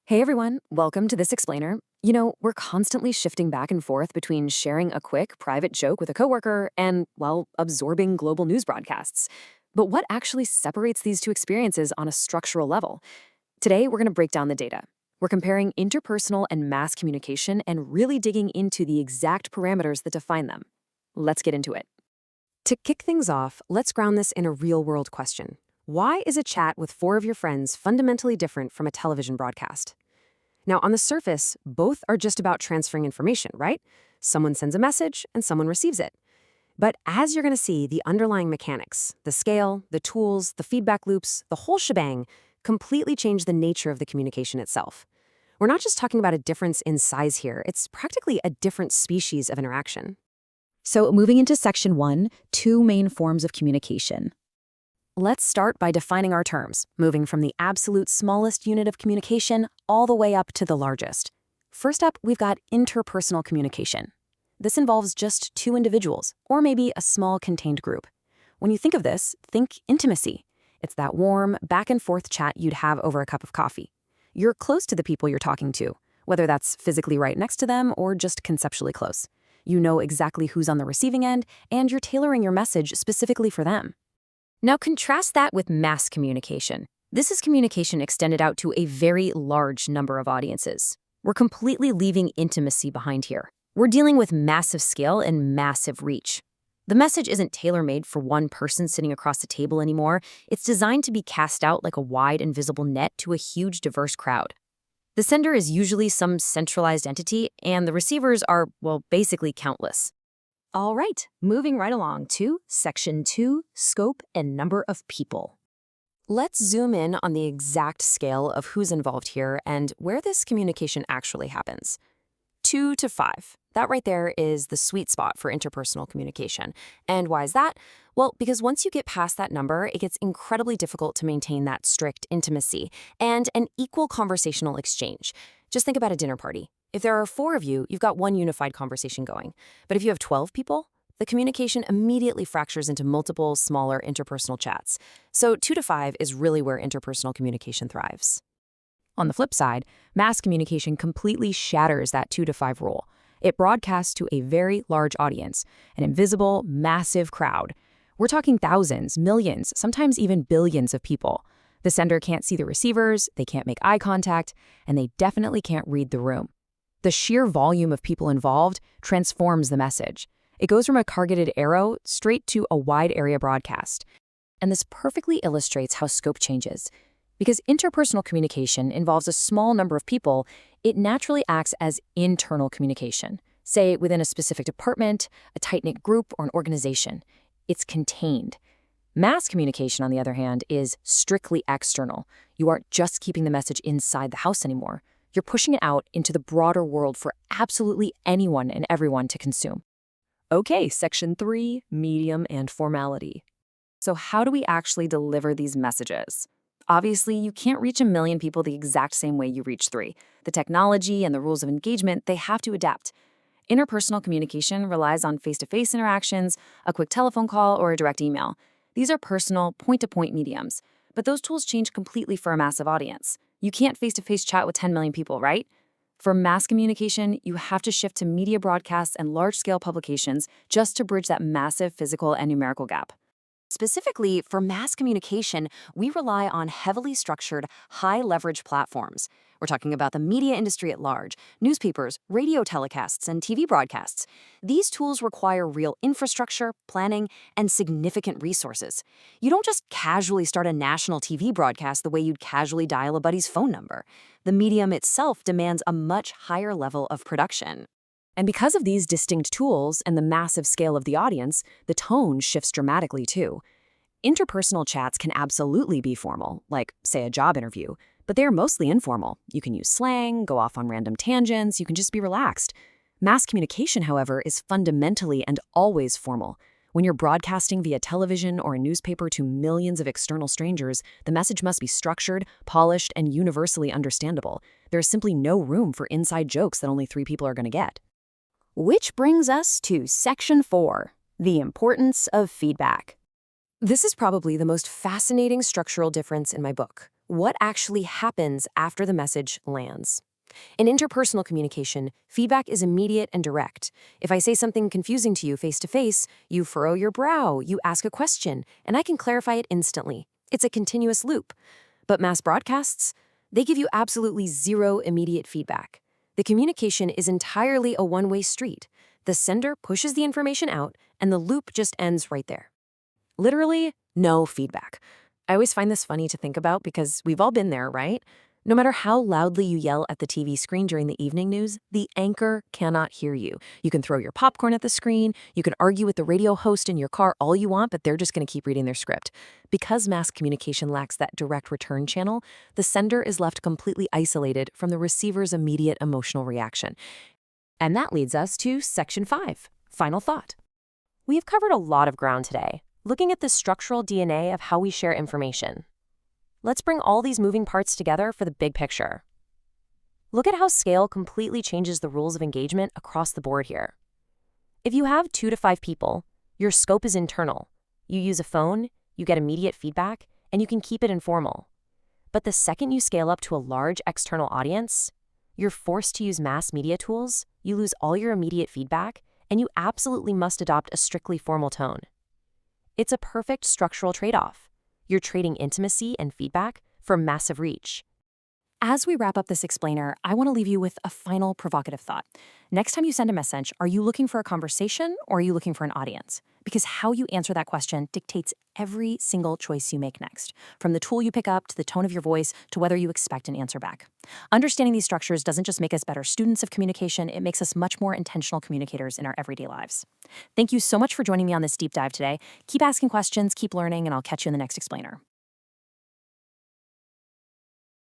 Hey everyone, welcome to This Explainer. We're constantly shifting back and forth between sharing a quick, private joke with a coworker and, well, absorbing global news broadcasts. But what actually separates these two experiences on a structural level? Today, we're going to break down the data. We're comparing interpersonal and mass communication and really digging into the exact parameters that define them. Let's get into it. To kick things off, let's ground this in a real-world question. Why is a chat with four of your friends fundamentally different from a television broadcast? Now, on the surface, both are just about transferring information, right? Someone sends a message and someone receives it. But as you're going to see, the underlying mechanics, the scale, the tools, the feedback loops, the whole shebang, completely change the nature of the communication itself. We're not just talking about a difference in size here, it's practically a different species of interaction. So moving into section 1, two main forms of communication. Let's start by defining our terms, moving from the absolute smallest unit of communication all the way up to the largest. First up, we've got interpersonal communication. This involves just two individuals, or maybe a small contained group. When you think of this, think intimacy. It's that warm, back-and-forth chat you'd have over a cup of coffee. You're close to the people you're talking to, whether that's physically right next to them or just conceptually close. You know exactly who's on the receiving end, and you're tailoring your message specifically for them. Now contrast that with mass communication. This is communication extended out to a very large number of audiences. We're completely leaving intimacy behind here. We're dealing with massive scale and massive reach. The message isn't tailor-made for one person sitting across the table anymore. It's designed to be cast out like a wide and visible net to a huge, diverse crowd. The sender is usually some centralized entity, and the receivers are, well, basically countless. All right, moving right along to section 2, scope and number of people. Let's zoom in on the exact scale of who's involved here and where this communication actually happens. 2 to 5. That right there is the sweet spot for interpersonal communication. And why is that? Well, because once you get past that number, it gets incredibly difficult to maintain that strict intimacy and an equal conversational exchange. Just think about a dinner party. If there are 4 of you, you've got one unified conversation going. But if you have 12 people, the communication immediately fractures into multiple, smaller interpersonal chats. So 2 to 5 is really where interpersonal communication thrives. On the flip side, mass communication completely shatters that 2 to 5 rule. It broadcasts to a very large audience, an invisible, massive crowd. We're talking thousands, millions, sometimes even billions of people. The sender can't see the receivers, they can't make eye contact, and they definitely can't read the room. The sheer volume of people involved transforms the message. It goes from a targeted arrow straight to a wide area broadcast. And this perfectly illustrates how scope changes. Because interpersonal communication involves a small number of people, it naturally acts as internal communication, say within a specific department, a tight-knit group, or an organization. It's contained. Mass communication, on the other hand, is strictly external. You aren't just keeping the message inside the house anymore. You're pushing it out into the broader world for absolutely anyone and everyone to consume. Okay, section 3, medium and formality. So how do we actually deliver these messages? Obviously, you can't reach a million people the exact same way you reach 3. The technology and the rules of engagement, they have to adapt. Interpersonal communication relies on face-to-face interactions, a quick telephone call, or a direct email. These are personal, point-to-point mediums. But those tools change completely for a massive audience. You can't face-to-face chat with 10 million people, right? For mass communication, you have to shift to media broadcasts and large-scale publications just to bridge that massive physical and numerical gap. Specifically, for mass communication, we rely on heavily structured, high-leverage platforms. We're talking about the media industry at large, newspapers, radio telecasts, and TV broadcasts. These tools require real infrastructure, planning, and significant resources. You don't just casually start a national TV broadcast the way you'd casually dial a buddy's phone number. The medium itself demands a much higher level of production. And because of these distinct tools and the massive scale of the audience, the tone shifts dramatically too. Interpersonal chats can absolutely be formal, like, say, a job interview, but they are mostly informal. You can use slang, go off on random tangents, you can just be relaxed. Mass communication, however, is fundamentally and always formal. When you're broadcasting via television or a newspaper to millions of external strangers, the message must be structured, polished, and universally understandable. There is simply no room for inside jokes that only 3 people are going to get. Which brings us to section 4, the importance of feedback. This is probably the most fascinating structural difference in my book. What actually happens after the message lands? In interpersonal communication, feedback is immediate and direct. If I say something confusing to you face to face, you furrow your brow, you ask a question, and I can clarify it instantly. It's a continuous loop. But mass broadcasts, they give you absolutely zero immediate feedback. The communication is entirely a one-way street. The sender pushes the information out, and the loop just ends right there. Literally, no feedback. I always find this funny to think about because we've all been there, right? No matter how loudly you yell at the TV screen during the evening news, the anchor cannot hear you. You can throw your popcorn at the screen, you can argue with the radio host in your car all you want, but they're just going to keep reading their script. Because mass communication lacks that direct return channel, the sender is left completely isolated from the receiver's immediate emotional reaction. And that leads us to Section 5, Final Thought. We have covered a lot of ground today, looking at the structural DNA of how we share information. Let's bring all these moving parts together for the big picture. Look at how scale completely changes the rules of engagement across the board here. If you have 2 to 5 people, your scope is internal. You use a phone, you get immediate feedback, and you can keep it informal. But the second you scale up to a large external audience, you're forced to use mass media tools, you lose all your immediate feedback, and you absolutely must adopt a strictly formal tone. It's a perfect structural trade-off. You're trading intimacy and feedback for massive reach. As we wrap up this explainer, I want to leave you with a final provocative thought. Next time you send a message, are you looking for a conversation or are you looking for an audience? Because how you answer that question dictates every single choice you make next, from the tool you pick up to the tone of your voice to whether you expect an answer back. Understanding these structures doesn't just make us better students of communication, it makes us much more intentional communicators in our everyday lives. Thank you so much for joining me on this deep dive today. Keep asking questions, keep learning, and I'll catch you in the next explainer.